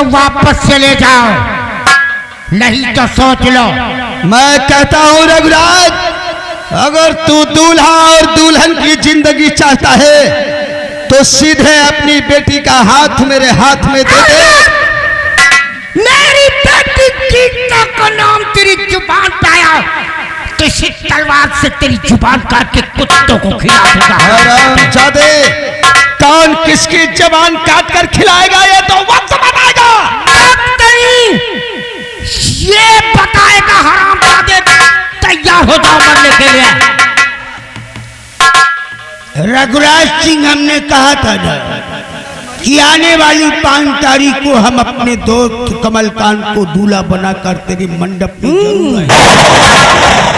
वापस चले जाओ, नहीं तो सोच लो। मैं कहता हूँ रघुराज, अगर तू दूल्हा और दुल्हन की जिंदगी चाहता है तो सीधे अपनी बेटी का हाथ मेरे हाथ में दे दे। मेरी बेटी गीता का नाम तेरी जुबान पे आया तो इसी तलवार से तेरी जुबान काट के कुत्तों को खिला दूंगा। हरामजादे, कौन किसकी जुबान काट कर खिलाएगा ये तो वक्त बताएगा। वक्त नहीं, ये बताएगा। हरामजादे, तैयार हो जाओ मरने के लिए। रघुराज सिंह, हमने कहा था ना कि आने वाली 5 तारीख को हम अपने दोस्त कमलकांत को दूल्हा बनाकर तेरे मंडप में जरूर आएंगे।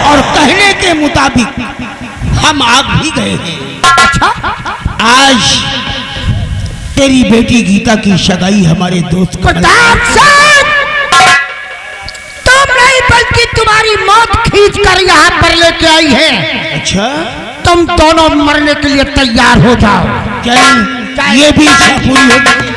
और कहने के मुताबिक हम आ भी गए हैं। अच्छा, आज तेरी बेटी गीता की सगाई हमारे दोस्त प्रताप सिंह, तुम नहीं बल्कि तुम्हारी मौत खींच कर यहाँ पर लेके आई है। अच्छा, तुम दोनों मरने के लिए तैयार हो जाओ। चल ये भी इच्छा पूरी होगी।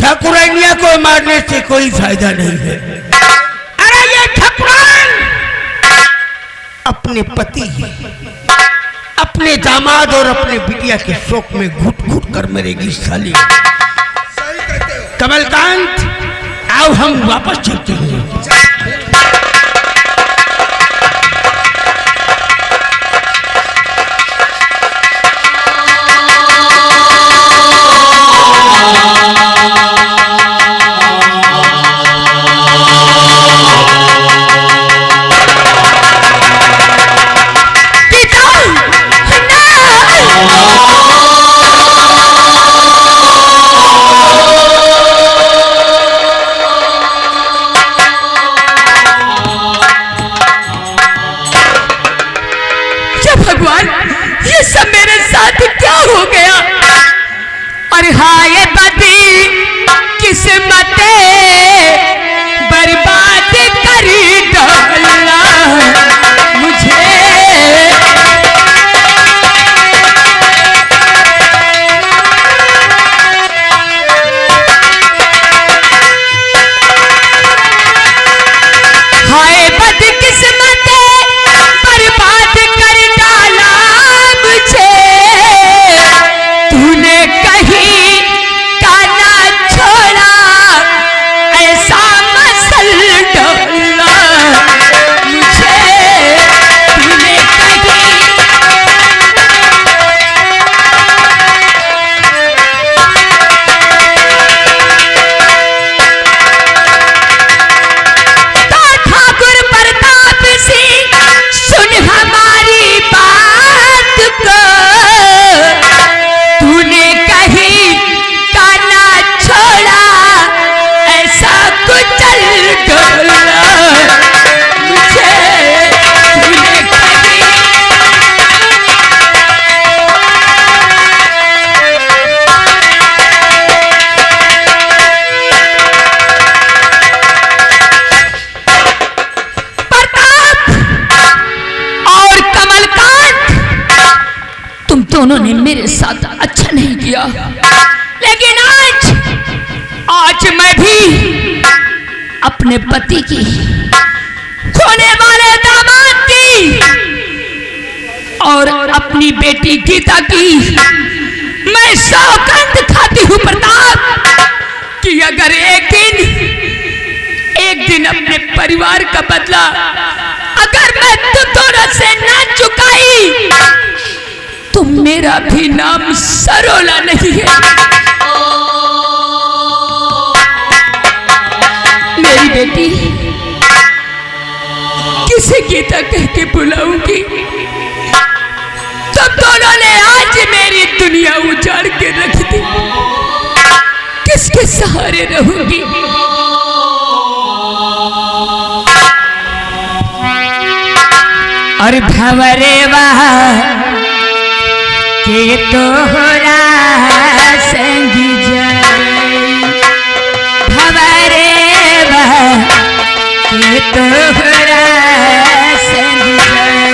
ठाकुरानिया को मारने से कोई फायदा नहीं है। अरे ये ठाकुरान अपने पति, अपने दामाद और अपने बिटिया के शोक में घुट घुट कर मरेगी साली। कमलकांत, आओ हम वापस चलते हैं। दोनों ने मेरे साथ अच्छा नहीं किया, लेकिन आज मैं भी अपने पति की खोने वाले दामाद की और अपनी बेटी गीता की मैं सौगंध खाती हूँ प्रताप कि अगर एक दिन अपने परिवार का बदला अगर मैं तुम दोनों से ना चुकाई तो मेरा भी नाम सरोला नहीं है। मेरी बेटी किसे गीता कह के बुलाऊंगी? तुम दोनों ने आज मेरी दुनिया उजाड़ के रख दी, किसके सहारे रहूंगी? और भंवरे के तोहरा संगी जाई, भंवरे के तोहरा संगी जाई।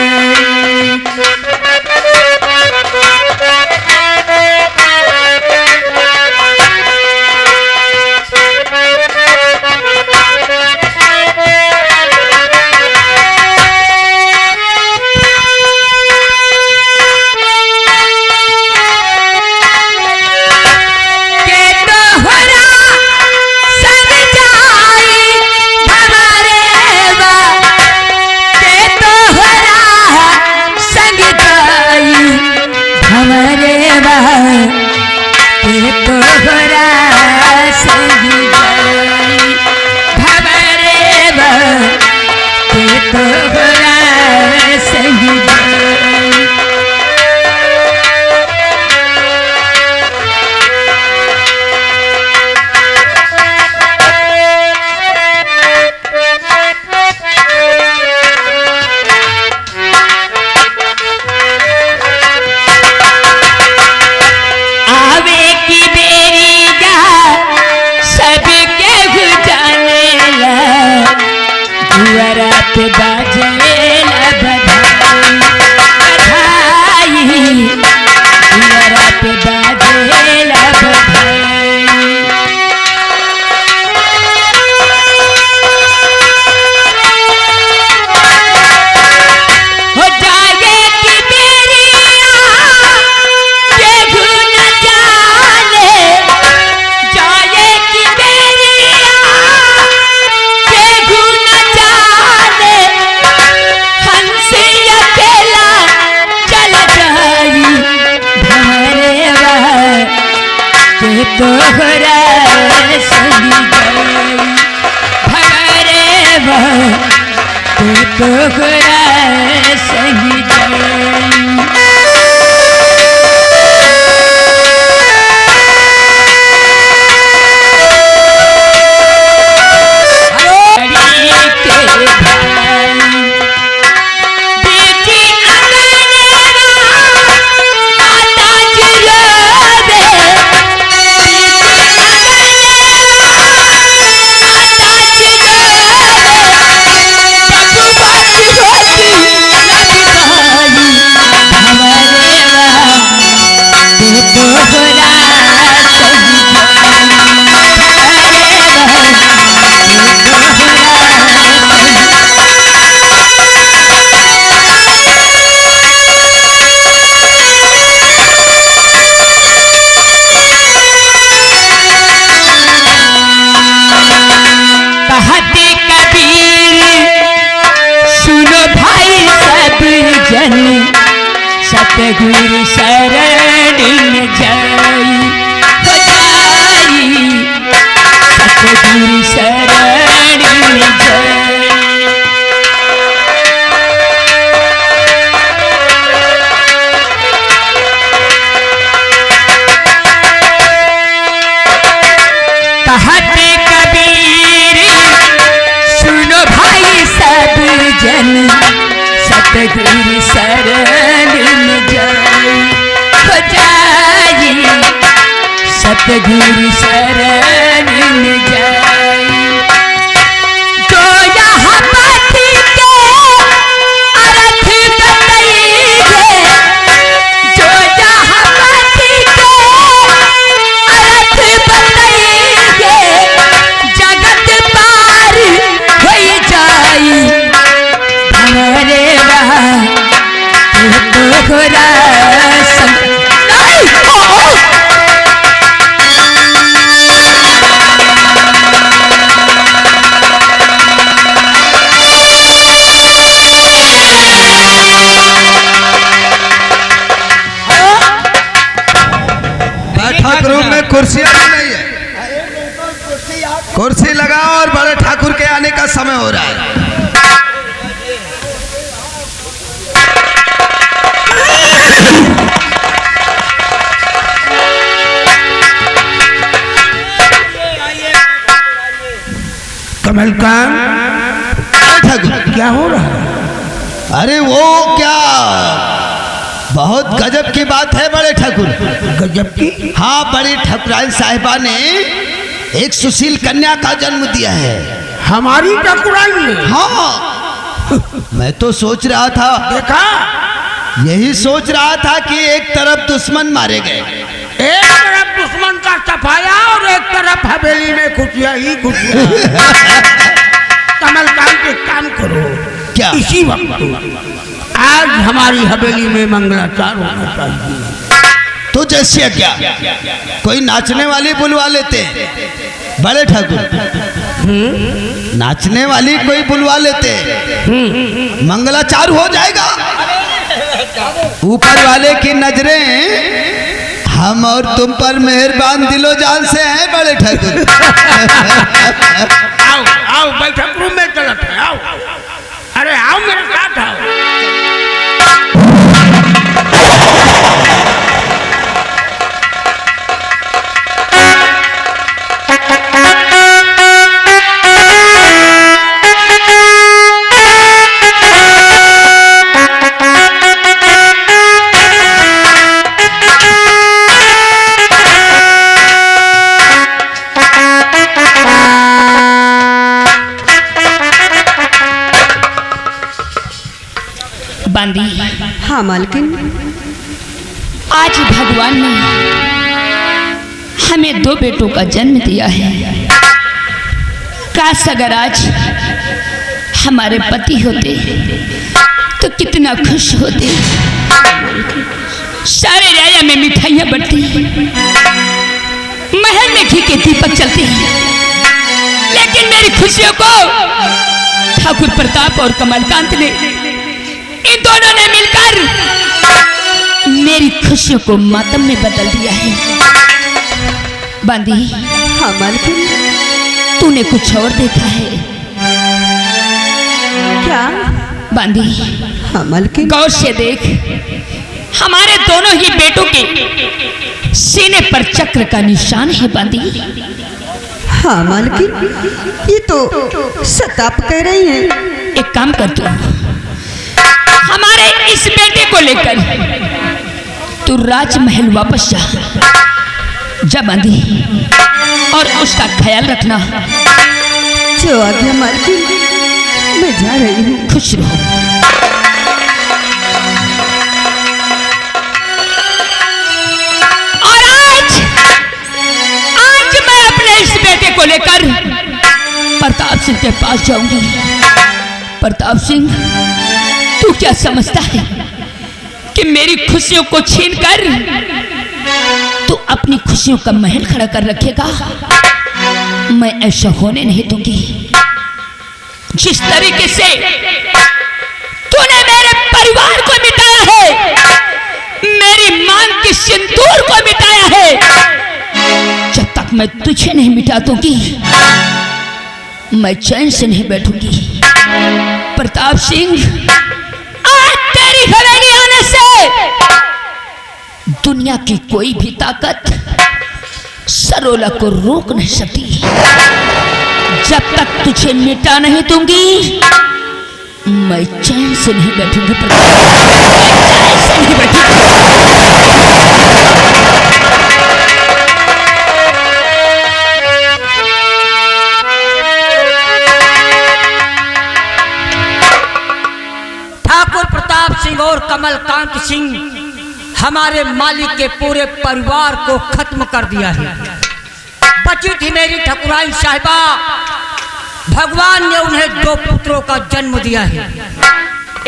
सतगुरु शरण में जाई हो जाई, सतगुरु शरण में जाई। कहते कबीर सुनो भाई सब जन, सतगुरु शरण में जाई हो जाई, सतगुरु शरण में जाई। जो यहाँ पाथी के अर्थ बताइए, जो यहाँ क्या हो रहा है? अरे वो क्या, बहुत गजब की बात है बड़े ठाकुर। गजब की? हाँ, बड़ी ठाकुराइन साहिबा ने एक सुशील कन्या का जन्म दिया है। हमारी ठाकुराइन ने? हाँ, मैं तो सोच रहा था, देखा? यही सोच रहा था कि एक तरफ दुश्मन मारे गए, एक तरफ दुश्मन का सफाया और एक तरफ हवेली में खुशियां ही खुशियां। कमलकांत एक काम करो, क्या? इसी वक्त आज हमारी हवेली में मंगलाचार होना चाहिए। तो जैसे क्या, कोई नाचने वाली बुलवा लेते हैं बड़े ठाकुर, नाचने वाली कोई बुलवा लेते हैं, मंगलाचार हो जाएगा। ऊपर वाले की नजरें हम और तुम पर मेहरबान दिलो जान से हैं बड़े ठाकुर। आओ आओ, बैठक रूम में चलते हैं, आओ। अरे आओ मेरे साथ आओ। बांदी, हाँ मालकिन। आज भगवान ने हमें 2 बेटों का जन्म दिया है। काश अगर आज हमारे पति होते तो कितना खुश होते। सारे राया में मिठाइयाँ बंटती, महल में घी के दीपक चलते, लेकिन मेरी खुशियों को ठाकुर प्रताप और कमलकांत ने, इन दोनों ने मिलकर मेरी खुशियों को मातम में बदल दिया है। बांदी, हाँ मालकिन। तूने कुछ और देखा है क्या? बांदी, हाँ मालकिन। गौर से देख, हमारे दोनों ही बेटों के सीने पर चक्र का निशान है। बांदी, हाँ मालकिन, ये तो सताप कह रही हैं। एक काम कर, तू हमारे इस बेटे को लेकर तू राजमहल वापस जा बांदी, और उसका ख्याल रखना। जो आज्ञा मालकिन, मैं जा रही हूँ। खुश रहो। और आज मैं अपने इस बेटे को लेकर प्रताप सिंह के पास जाऊंगी। प्रताप सिंह, तू क्या समझता है कि मेरी खुशियों को छीनकर तू अपनी खुशियों का महल खड़ा कर रखेगा? मैं ऐसा होने नहीं दूंगी। जिस तरीके से तूने मेरे परिवार को मिटाया है, मेरी मांग के सिंदूर को मिटाया है, जब तक मैं तुझे नहीं मिटा दूंगी मैं चैन से नहीं बैठूंगी। प्रताप सिंह, आज तेरी हवेली आने से दुनिया की कोई भी ताकत सरोला को रोक नहीं सकती। जब तक तुझे मिटा नहीं दूंगी मैं चैन से नहीं बैठूंगी। चैन से नहीं बैठूंगी। ठाकुर प्रताप सिंह और कमलकांत सिंह हमारे मालिक के पूरे परिवार को खत्म कर दिया है। बची थी मेरी ठाकुराइन साहिबा, भगवान ने उन्हें 2 पुत्रों का जन्म दिया है।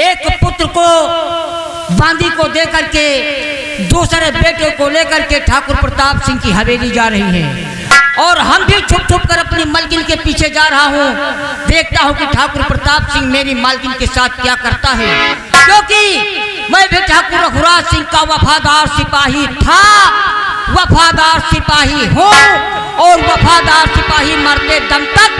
एक पुत्र को बांदी को देकर के दूसरे बेटे को लेकर के ठाकुर प्रताप सिंह की हवेली जा रही है, और हम भी छुप छुप कर अपनी मालकिन के पीछे जा रहा हूँ। देखता हूँ कि ठाकुर प्रताप सिंह मेरी मालकिन के साथ क्या करता है, क्योंकि मैं भी ठाकुर रघुराज सिंह का वफादार सिपाही था, वफादार सिपाही हूँ, और वफादार सिपाही मरते दम तक।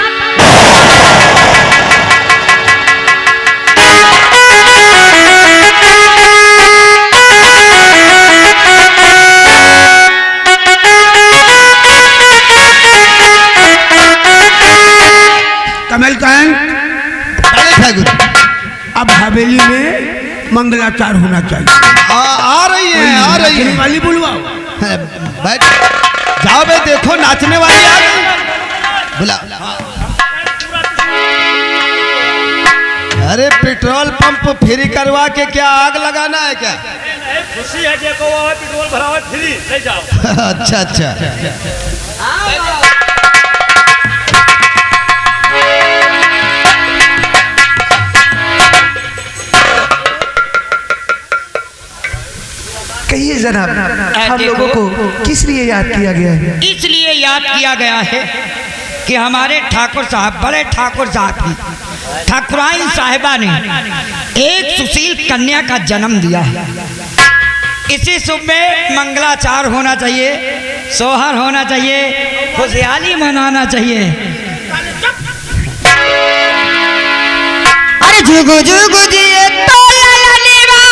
कमलकांत, बड़े ठाकुर, अब हवेली में मंगलाचार होना चाहिए। आ रही है, आ रही नाचने है। वाली बुलवाओ। बैठ जाओ बे, देखो नाचने वाली आ गई। बुला। अरे पेट्रोल पंप फ्री करवा के क्या आग लगाना है क्या? खुशी है कि पेट्रोल भरावा फ्री ले जाओ। अच्छा अच्छा। कहिए जनाब, हम लोगों को किस लिए याद किया गया है? इसलिए याद किया गया है कि हमारे ठाकुर साहब, बड़े ठाकुर साहब की ठाकुराइन साहिबा ने एक सुशील कन्या का जन्म दिया है। इसी शुभ में मंगलाचार होना चाहिए, सोहर होना चाहिए, खुशहाली मनाना चाहिए। अरे जुगु जुगु जिए तो ललनेवा,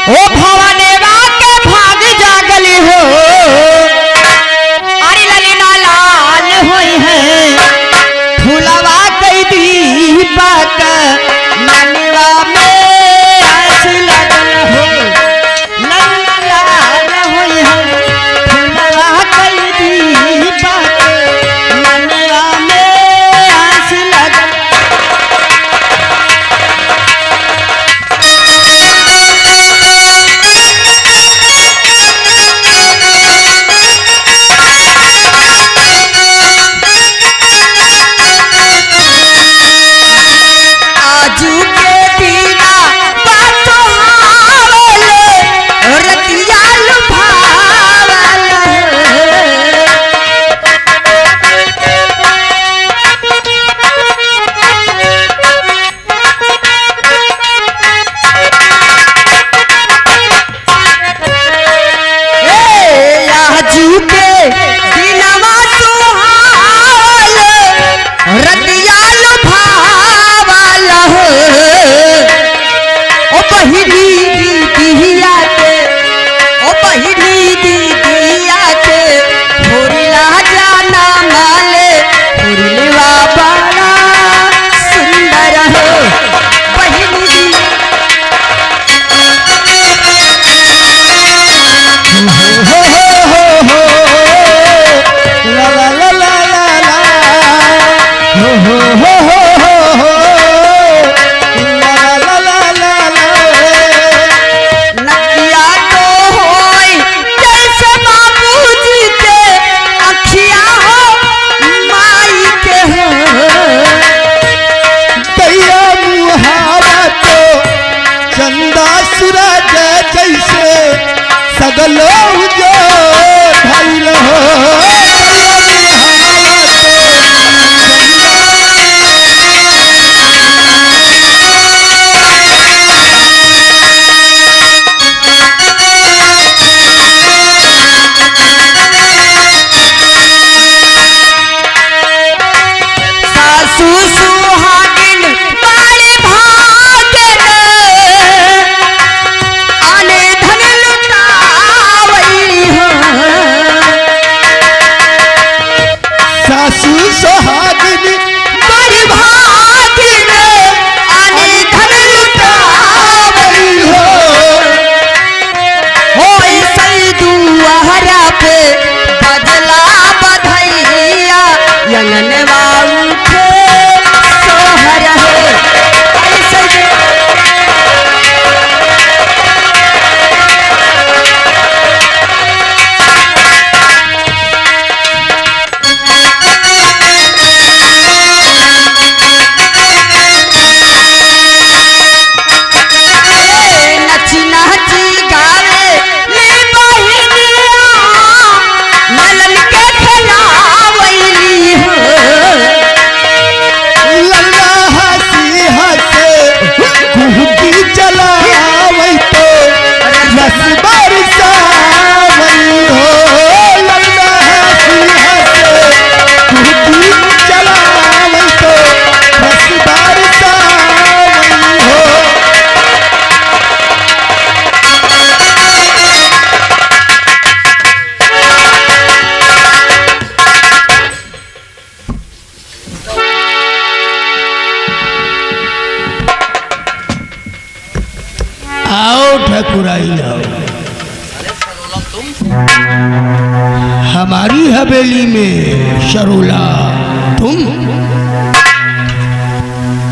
ओ भवनेवा के भाग जागली हो। अरे ललना लाल होई है, फुलवा कई दीपक मनवा में आस लगल हो। ललना लाल होई है, फुलवा कई दीपक मनवा में आस लगल। आजू के दीना बातो आवले, रतिया लुभावले। आजू के दीनवा सुहावले, रतिया लुभावले। आओ ठकुराई आओ। हमारी हवेली में शरोला तुम?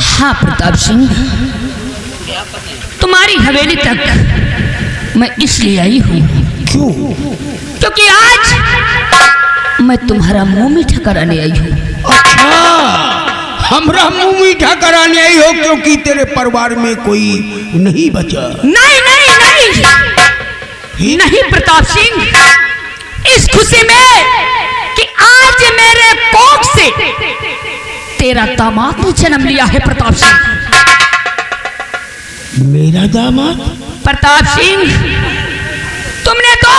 हाँ प्रताप सिंह, तुम्हारी हवेली तक मैं इसलिए आई हूँ क्यों? क्योंकि आज मैं तुम्हारा मुंह मीठा कराने आई हूँ। अच्छा, हमरा मुंह मीठा कराने आई हो क्योंकि तेरे परिवार में कोई नहीं बचा? नहीं नहीं नहीं नहीं प्रताप सिंह, इस खुशी में कि आज मेरे कोख से तेरा दामाद ने जन्म लिया है। प्रताप सिंह, मेरा दामाद? प्रताप सिंह, तुमने तो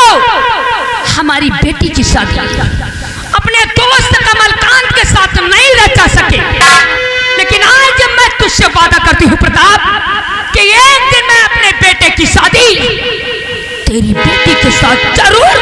हमारी बेटी की शादी अपने दोस्त कमलकांत के साथ नहीं रचा सके, लेकिन आज मैं तुझसे वादा करती हूँ प्रताप कि एक दिन मैं अपने बेटे की शादी तेरी बेटी के साथ जरूर।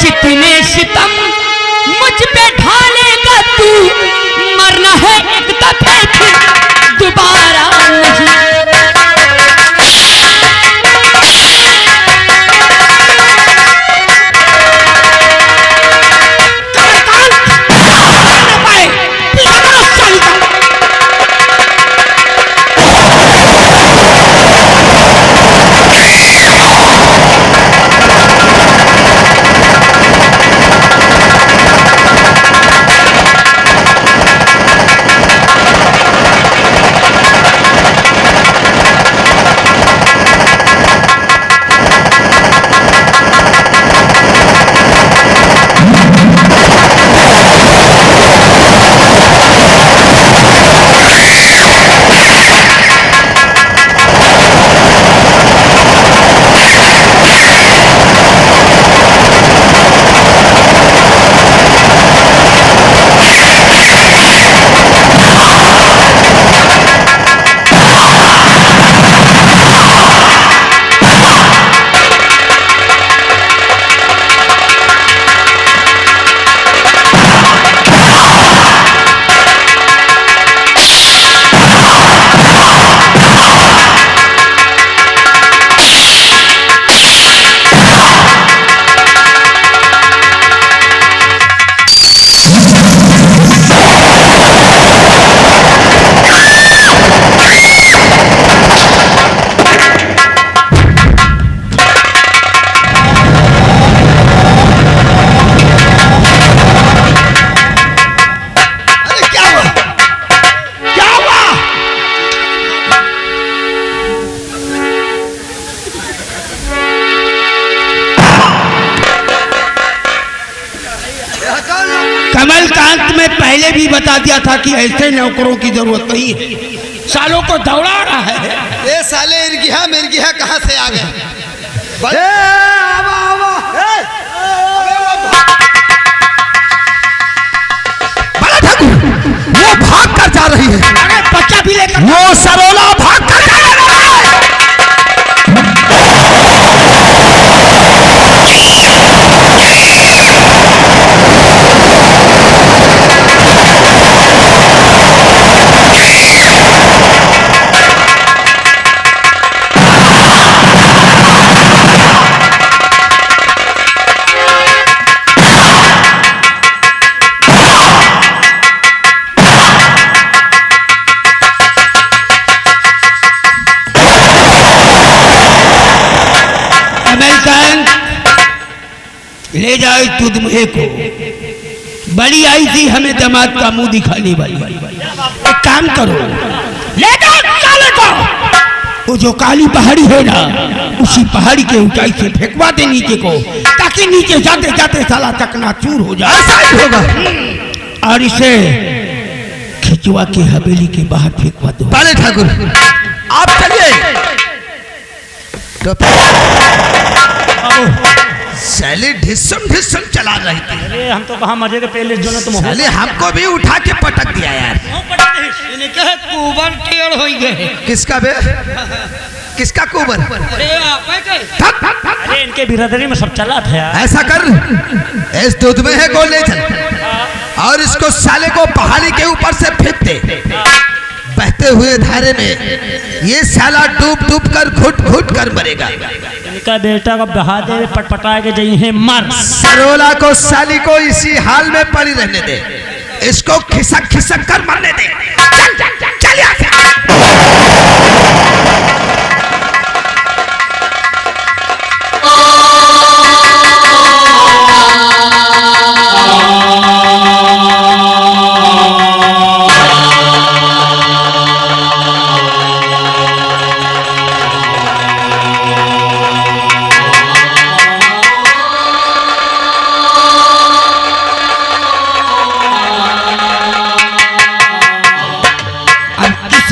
जितने सितम मुझ पे ढालेगा तू, मरना है एक दफे फिर दोबारा नहीं। कमलकांत में पहले भी बता दिया था कि ऐसे नौकरों की जरूरत नहीं है, सालों को दौड़ा रहा है। ये साले मिर्गिया कहाँ से आ गए? वो भाग कर जा रही है। अरे बच्चा भी लेकर वो सरोला भाग कर जा रही है। बड़ी आई थी हमें दामाद का मुंह दिखाने वाली। एक काम करो, ले जाओ साले को, वो जो काली पहाड़ी है ना, उसी पहाड़ी के ऊंचाई से फेंकवा दे नीचे को, ताकि नीचे जाते जाते साला चकनाचूर हो जाए। ऐसा ही होगा। और इसे खिंचवा के हवेली के बाहर फेंकवा दो। पहले ठाकुर आप चलिए। तो साले ढिसम ढिसम चला रही थी। अरे हम तो कहा मजे के पहले जो ना तुम साले हमको भी उठा के पटक दिया यार। कुबर टेढ़ हो गए। किसका बे? किसका कुबर? अरे इनके बिरादरी में सब चला था यार। ऐसा कर, इस दूध में है गोल ले चल और इसको साले को पहाड़ी के ऊपर से फेंक दे। बहते हुए धारे में ये साला डूब डूब कर घुट घुट कर मरेगा। इनका बेटा को बहा दे, पटपटा के जाइए है मर। सरोला को साली को इसी हाल में पड़ी रहने दे, इसको खिसक खिसक कर मरने दे। चल चल चल चल यहाँ से।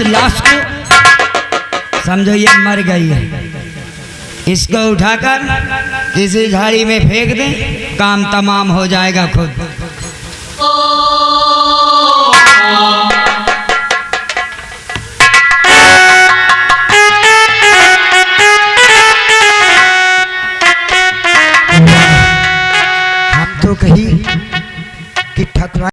लाश को समझो ये मर गई है, इसको उठाकर किसी झाड़ी में फेंक दें, काम तमाम हो जाएगा खुद।